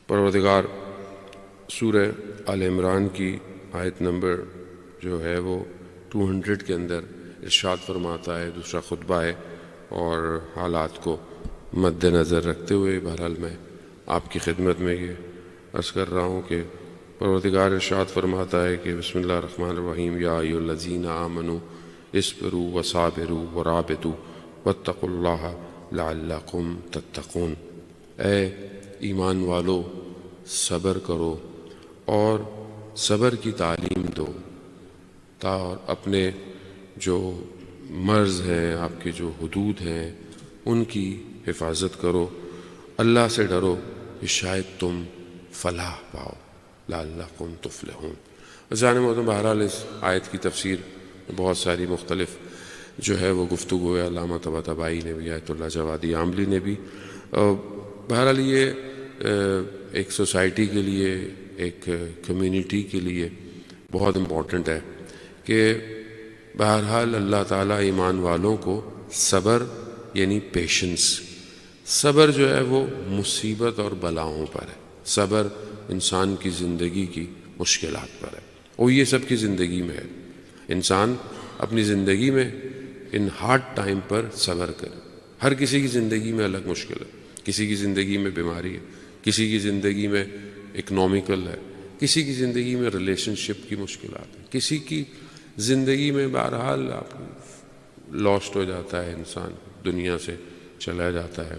پروردگار سورہ آل عمران کی آیت نمبر جو ہے وہ 200 کے اندر ارشاد فرماتا ہے، دوسرا خطبہ ہے، اور حالات کو مد نظر رکھتے ہوئے بہرحال میں آپ کی خدمت میں یہ عرض کر رہا ہوں کہ پروردگار ارشاد فرماتا ہے کہ بسم اللہ الرحمن الرحیم، یا ایھا الذین آمنوا اصبروا وصابروا ورابطوا واتقوا اللہ لعلکم تتقون۔ اے ایمان والو، صبر کرو اور صبر کی تعلیم دو، اور اپنے جو مرز ہیں، آپ کے جو حدود ہیں، ان کی حفاظت کرو، اللہ سے ڈرو کہ شاید تم فلاح پاؤ، لعلکم تفلحون۔ جان محترم، بہرحال اس آیت کی تفسیر بہت ساری مختلف جو ہے وہ گفتگو ہے، علامہ طباطبائی نے بھی، آیت اللہ جوادی عاملی نے بھی۔ بہرحال یہ ایک سوسائٹی کے لیے، ایک کمیونٹی کے لیے بہت امپورٹنٹ ہے کہ بہرحال اللہ تعالیٰ ایمان والوں کو صبر یعنی پیشنس، صبر جو ہے وہ مصیبت اور بلاؤں پر ہے، صبر انسان کی زندگی کی مشکلات پر ہے، اور یہ سب کی زندگی میں ہے۔ انسان اپنی زندگی میں ان ہارڈ ٹائم پر صبر کرے۔ ہر کسی کی زندگی میں الگ مشکل ہے، کسی کی زندگی میں بیماری ہے، کسی کی زندگی میں اکنامیکل ہے، کسی کی زندگی میں ریلیشن شپ کی مشکلات ہے، کسی کی زندگی میں بہرحال آپ لاسٹ ہو جاتا ہے، انسان دنیا سے چلا جاتا ہے۔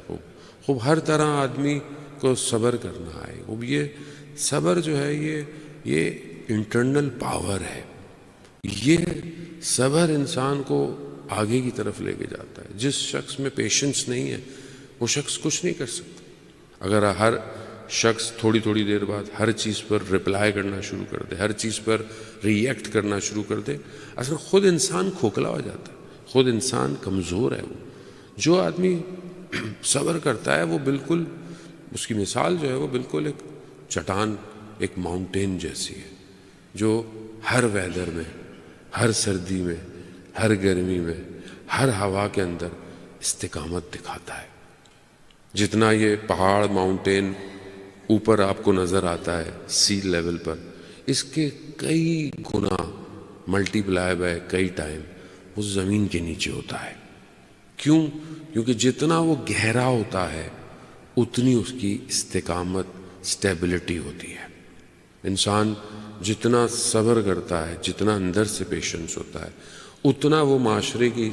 خوب ہر طرح آدمی کو صبر کرنا ہے۔ خوب یہ صبر جو ہے یہ انٹرنل پاور ہے، یہ صبر انسان کو آگے کی طرف لے کے جاتا ہے۔ جس شخص میں پیشنس نہیں ہے وہ شخص کچھ نہیں کر سکتا۔ اگر ہر شخص تھوڑی تھوڑی دیر بعد ہر چیز پر رپلائی کرنا شروع کر دے، ہر چیز پر ریئیکٹ کرنا شروع کر دے، اصل خود انسان کھوکھلا ہو جاتا ہے، خود انسان کمزور ہے۔ وہ جو آدمی صبر کرتا ہے وہ بالکل، اس کی مثال جو ہے وہ بالکل ایک چٹان، ایک ماؤنٹین جیسی ہے، جو ہر ویدر میں، ہر سردی میں، ہر گرمی میں، ہر ہوا کے اندر استقامت دکھاتا ہے۔ جتنا یہ پہاڑ، ماؤنٹین اوپر آپ کو نظر آتا ہے سی لیول پر، اس کے کئی گنا ملٹی پلائی بائی کئی ٹائم وہ زمین کے نیچے ہوتا ہے۔ کیوں؟ کیونکہ جتنا وہ گہرا ہوتا ہے اتنی اس کی استقامت، اسٹیبلٹی ہوتی ہے۔ انسان جتنا صبر کرتا ہے، جتنا اندر سے پیشنس ہوتا ہے، اتنا وہ معاشرے کی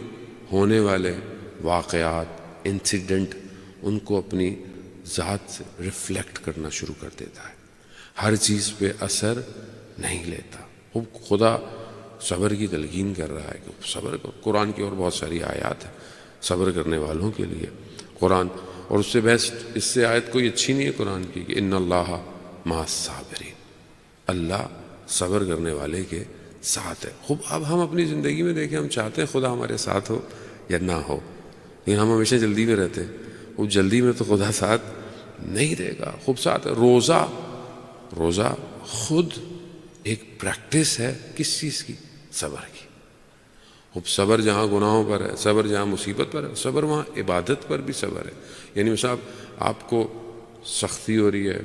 ہونے والے واقعات، انسیڈنٹ، ان کو اپنی ذات سے ریفلیکٹ کرنا شروع کر دیتا ہے، ہر چیز پہ اثر نہیں لیتا۔ خدا صبر کی تلقین کر رہا ہے کہ صبر کرو۔ قرآن کی اور بہت ساری آیات ہیں صبر کرنے والوں کے لیے۔ قرآن، اور اس سے بیسٹ، اس سے آیت کوئی اچھی نہیں ہے قرآن کی، کہ ان اللہ مع الصابرین، اللہ صبر کرنے والے کے ساتھ ہے۔ خوب اب ہم اپنی زندگی میں دیکھیں، ہم چاہتے ہیں خدا ہمارے ساتھ ہو یا نہ ہو، لیکن ہم ہمیشہ جلدی میں رہتے ہیں۔ وہ جلدی میں تو خدا ساتھ نہیں دے گا، خوب ساتھ ہے۔ روزہ خود ایک پریکٹس ہے، کس چیز کی؟ صبر کی۔ خوب صبر جہاں گناہوں پر ہے، صبر جہاں مصیبت پر ہے، صبر وہاں عبادت پر بھی صبر ہے۔ یعنی مثلا آپ کو سختی ہو رہی ہے،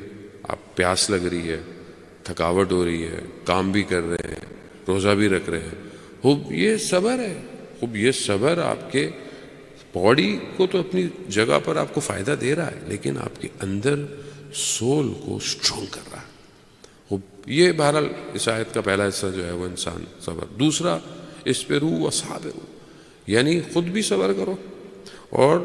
آپ پیاس لگ رہی ہے، تھکاوٹ ہو رہی ہے، کام بھی کر رہے ہیں، روزہ بھی رکھ رہے ہیں، خوب یہ صبر ہے۔ خوب یہ صبر آپ کے باڈی کو تو اپنی جگہ پر آپ کو فائدہ دے رہا ہے، لیکن آپ کے اندر سول کو اسٹرانگ کر رہا ہے۔ خوب یہ بہرحال اس آیت کا پہلا حصہ جو ہے وہ انسان صبر۔ دوسرا اصبروا وصابروا، یعنی خود بھی صبر کرو اور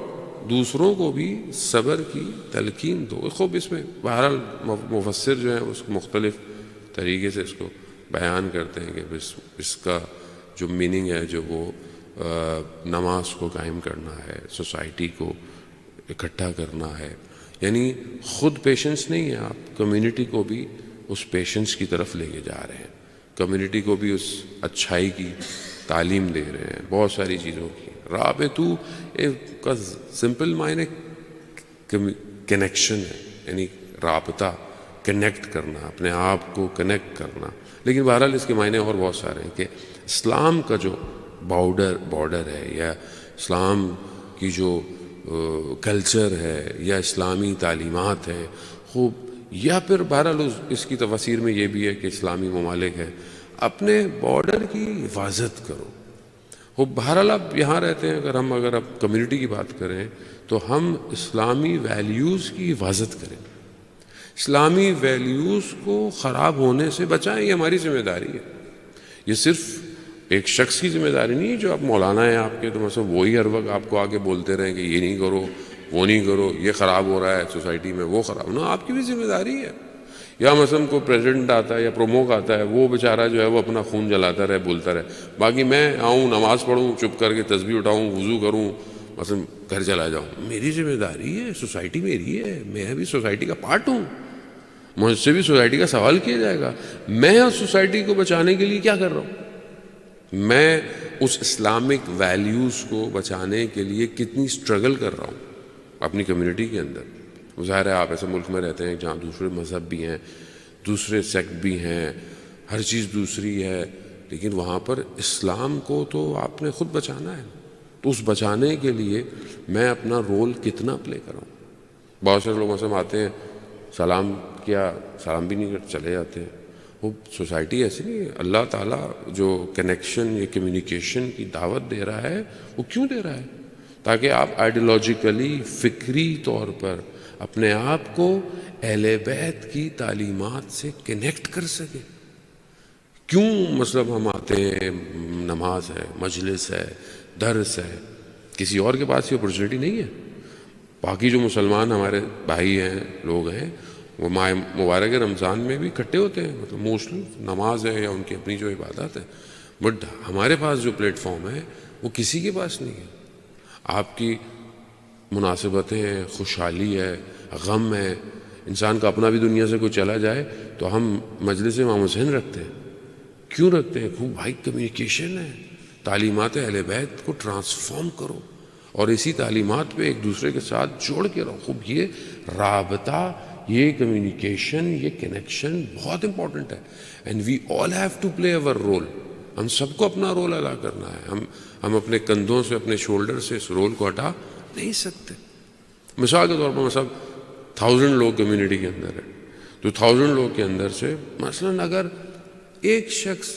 دوسروں کو بھی صبر کی تلقین دو۔ خوب اس میں بہرحال مفسر جو ہیں اس کو مختلف طریقے سے اس کو بیان کرتے ہیں کہ اس کا جو میننگ ہے، جو وہ نماز کو قائم کرنا ہے، سوسائٹی کو اکٹھا کرنا ہے، یعنی خود پیشنس نہیں ہے، آپ کمیونٹی کو بھی اس پیشنس کی طرف لے کے جا رہے ہیں، کمیونٹی کو بھی اس اچھائی کی تعلیم دے رہے ہیں، بہت ساری چیزوں کی۔ رابطو کا سمپل معنی کنیکشن ہے، یعنی رابطہ، کنیکٹ کرنا، اپنے آپ کو کنیکٹ کرنا۔ لیکن بہرحال اس کے معنی اور بہت سارے ہیں کہ اسلام کا جو بارڈر ہے، یا اسلام کی جو کلچر ہے، یا اسلامی تعلیمات ہیں، خوب یا پھر بہرحال اس کی تفسیر میں یہ بھی ہے کہ اسلامی ممالک ہے، اپنے بارڈر کی حفاظت کرو۔ وہ بہرحال آپ یہاں رہتے ہیں، اگر آپ کمیونٹی کی بات کریں تو ہم اسلامی ویلیوز کی حفاظت کریں، اسلامی ویلیوز کو خراب ہونے سے بچائیں، یہ ہماری ذمہ داری ہے۔ یہ صرف ایک شخص کی ذمہ داری نہیں ہے جو آپ مولانا ہیں آپ کے، تو مثلا وہی ہر وقت آپ کو آگے بولتے رہیں کہ یہ نہیں کرو، وہ نہیں کرو، یہ خراب ہو رہا ہے سوسائٹی میں، وہ خراب نہ، آپ کی بھی ذمہ داری ہے۔ یا مثلا کوئی پریزیڈنٹ آتا ہے یا پروموک آتا ہے، وہ بیچارہ جو ہے وہ اپنا خون جلاتا رہے، بولتا رہے، باقی میں آؤں نماز پڑھوں، چپ کر کے تسبیح اٹھاؤں، وضو کروں، مثلا گھر چلا جاؤں، میری ذمہ داری ہے، سوسائٹی میری ہے، میں بھی سوسائٹی کا پارٹ ہوں، مجھ سے بھی سوسائٹی کا سوال کیا جائے گا، میں اس سوسائٹی کو بچانے کے لیے کیا کر رہا ہوں، میں اس اسلامک ویلیوز کو بچانے کے لیے کتنی سٹرگل کر رہا ہوں اپنی کمیونٹی کے اندر۔ ظاہر ہے آپ ایسے ملک میں رہتے ہیں جہاں دوسرے مذہب بھی ہیں، دوسرے سیکٹ بھی ہیں، ہر چیز دوسری ہے، لیکن وہاں پر اسلام کو تو آپ نے خود بچانا ہے، تو اس بچانے کے لیے میں اپنا رول کتنا پلے کروں۔ بہت سارے لوگ مثلا آتے ہیں، سلام کیا، سلام بھی نہیں کرتے، چلے جاتے ہیں۔ وہ سوسائٹی ایسی نہیں ہے، اللہ تعالیٰ جو کنیکشن یا کمیونیکیشن کی دعوت دے رہا ہے وہ کیوں دے رہا ہے؟ تاکہ آپ آئیڈیالوجیکلی، فکری طور پر اپنے آپ کو اہل بیت کی تعلیمات سے کنیکٹ کر سکیں۔ کیوں مطلب ہم آتے ہیں، نماز ہے، مجلس ہے، درس ہے، کسی اور کے پاس یہ اپرچونیٹی نہیں ہے۔ باقی جو مسلمان ہمارے بھائی ہیں، لوگ ہیں، وہ ماہ مبارک رمضان میں بھی اکٹھے ہوتے ہیں، مطلب موسٹلی نماز ہے یا ان کی اپنی جو عبادات ہے، بٹ ہمارے پاس جو پلیٹ فارم ہے وہ کسی کے پاس نہیں ہے۔ آپ کی مناسبتیں ہیں، خوشحالی ہے، غم ہے، انسان کا اپنا بھی دنیا سے کوئی چلا جائے تو ہم مجلس امام حسین رکھتے ہیں۔ کیوں رکھتے ہیں؟ خوب بھائی کمیونیکیشن ہے، تعلیمات اہل بیت کو ٹرانسفارم کرو اور اسی تعلیمات پہ ایک دوسرے کے ساتھ جوڑ کے رہو۔ خوب یہ رابطہ، یہ کمیونیکیشن، یہ کنیکشن بہت امپورٹنٹ ہے، and we all have to play our role. ہم سب کو اپنا رول ادا کرنا ہے، ہم اپنے کندھوں سے، اپنے شولڈر سے اس رول کو ہٹا نہیں سکتے۔ مثال کے طور پر مثلا 1000 لوگ کمیونٹی کے اندر ہے، تو 1000 لوگ کے اندر سے مثلا اگر ایک شخص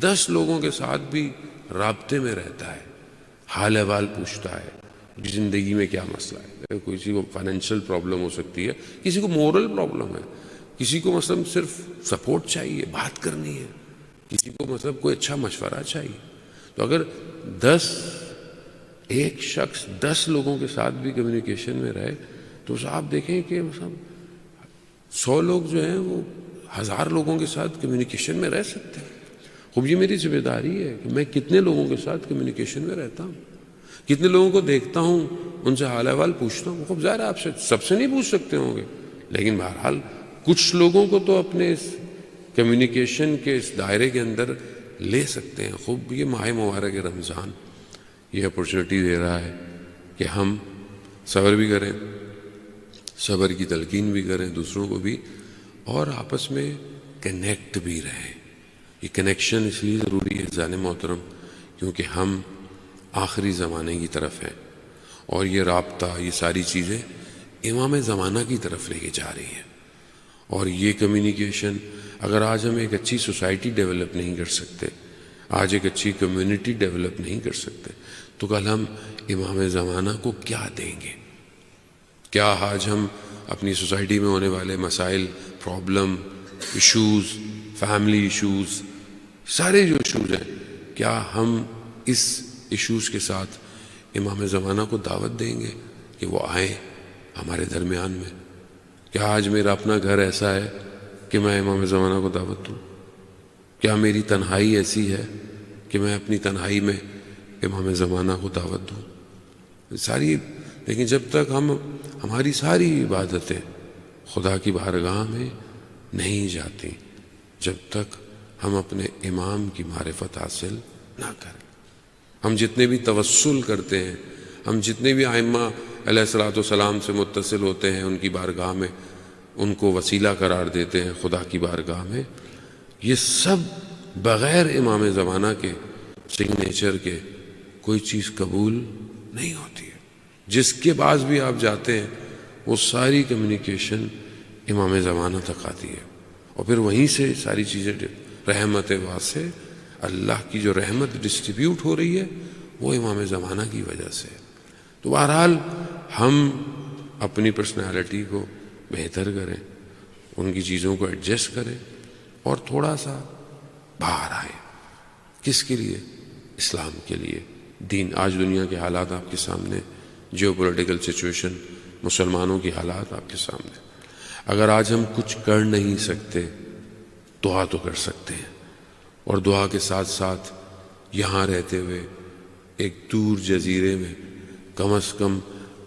10 لوگوں کے ساتھ بھی رابطے میں رہتا ہے، حال احوال پوچھتا ہے، زندگی میں کیا مسئلہ ہے، کسی کو فائنینشیل پرابلم ہو سکتی ہے، کسی کو مورل پرابلم ہے، کسی کو مثلا صرف سپورٹ چاہیے، بات کرنی ہے، کسی کو مطلب کوئی اچھا مشورہ چاہیے، تو اگر ایک شخص 10 لوگوں کے ساتھ بھی کمیونیکیشن میں رہے تو آپ دیکھیں کہ مثلا 100 لوگ جو ہیں وہ 1000 لوگوں کے ساتھ کمیونیکیشن میں رہ سکتے ہیں۔ خوب یہ میری ذمہ داری ہے کہ میں کتنے لوگوں کے ساتھ کمیونیکیشن میں رہتا ہوں، کتنے لوگوں کو دیکھتا ہوں، ان سے حال احوال پوچھتا ہوں۔ خوب ظاہر ہے آپ سے سب سے نہیں پوچھ سکتے ہوں گے، لیکن بہرحال کچھ لوگوں کو تو اپنے اس کمیونیکیشن کے اس دائرے کے اندر لے سکتے ہیں۔ خوب یہ ماہ مبارک رمضان یہ اپرچونیٹی دے رہا ہے کہ ہم صبر بھی کریں، صبر کی تلقین بھی کریں دوسروں کو بھی، اور آپس میں کنیکٹ بھی رہیں۔ یہ کنیکشن اس لیے ضروری ہے جان محترم کیونکہ ہم آخری زمانے کی طرف ہیں، اور یہ رابطہ، یہ ساری چیزیں امام زمانہ کی طرف لے کے جا رہی ہیں۔ اور یہ کمیونیکیشن اگر آج ہم ایک اچھی سوسائٹی ڈیولپ نہیں کر سکتے، آج ایک اچھی کمیونٹی ڈیولپ نہیں کر سکتے، تو کل ہم امام زمانہ کو کیا دیں گے؟ کیا آج ہم اپنی سوسائٹی میں ہونے والے مسائل، پرابلم، ایشوز، فیملی ایشوز، سارے جو ایشوز ہیں، کیا ہم اس ایشوز کے ساتھ امام زمانہ کو دعوت دیں گے کہ وہ آئیں ہمارے درمیان میں؟ کیا آج میرا اپنا گھر ایسا ہے کہ میں امام زمانہ کو دعوت دوں؟ کیا میری تنہائی ایسی ہے کہ میں اپنی تنہائی میں امام زمانہ کو دعوت دوں؟ ساری، لیکن جب تک ہماری ساری عبادتیں خدا کی بارگاہ میں نہیں جاتی، جب تک ہم اپنے امام کی معرفت حاصل نہ کریں، ہم جتنے بھی توسل کرتے ہیں، ہم جتنے بھی ائمہ علیہ الصلوۃ والسلام سے متصل ہوتے ہیں، ان کی بارگاہ میں ان کو وسیلہ قرار دیتے ہیں خدا کی بارگاہ میں، یہ سب بغیر امام زمانہ کے سگنیچر کے کوئی چیز قبول نہیں ہوتی ہے۔ جس کے پاس بھی آپ جاتے ہیں وہ ساری کمیونیکیشن امام زمانہ تک آتی ہے، اور پھر وہیں سے ساری چیزیں رحمت واسع، اللہ کی جو رحمت ڈسٹریبیوٹ ہو رہی ہے وہ امام زمانہ کی وجہ سے۔ تو بہرحال ہم اپنی پرسنالٹی کو بہتر کریں، ان کی چیزوں کو ایڈجسٹ کریں اور تھوڑا سا باہر آئیں۔ کس کے لیے؟ اسلام کے لیے، دین۔ آج دنیا کے حالات آپ کے سامنے، جیو پولیٹیکل سچویشن، مسلمانوں کی حالات آپ کے سامنے۔ اگر آج ہم کچھ کر نہیں سکتے، دعا تو کر سکتے ہیں، اور دعا کے ساتھ ساتھ یہاں رہتے ہوئے ایک دور جزیرے میں کم از کم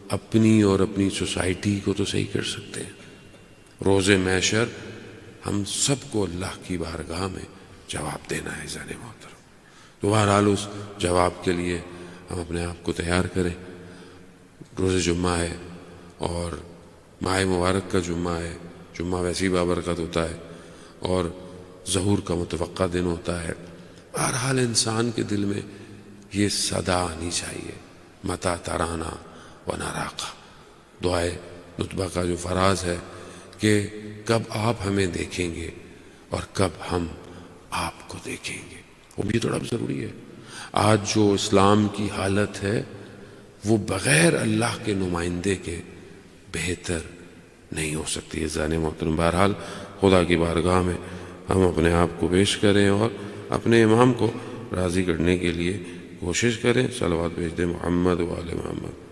اپنی اور اپنی سوسائٹی کو تو صحیح کر سکتے ہیں۔ روز محشر ہم سب کو اللہ کی بارگاہ میں جواب دینا ہے جانے محترم۔ تو بہرحال اس جواب کے لیے ہم اپنے آپ کو تیار کریں۔ روز جمعہ ہے اور ماہ مبارک کا جمعہ ہے، جمعہ ویسی بابرکت ہوتا ہے اور ظہور کا متوقع دن ہوتا ہے۔ بہرحال انسان کے دل میں یہ صدا آنی چاہیے، متا ترانا و نراقہ، دعائے نطبہ کا جو فراز ہے کہ کب آپ ہمیں دیکھیں گے اور کب ہم آپ کو دیکھیں گے، وہ بھی تھوڑا ضروری ہے۔ آج جو اسلام کی حالت ہے وہ بغیر اللہ کے نمائندے کے بہتر نہیں ہو سکتی ہے جانے محترم۔ بہرحال خدا کی بارگاہ میں ہم اپنے آپ کو پیش کریں اور اپنے امام کو راضی کرنے کے لیے کوشش کریں۔ صلوات بھیج دیں محمد و آل محمد۔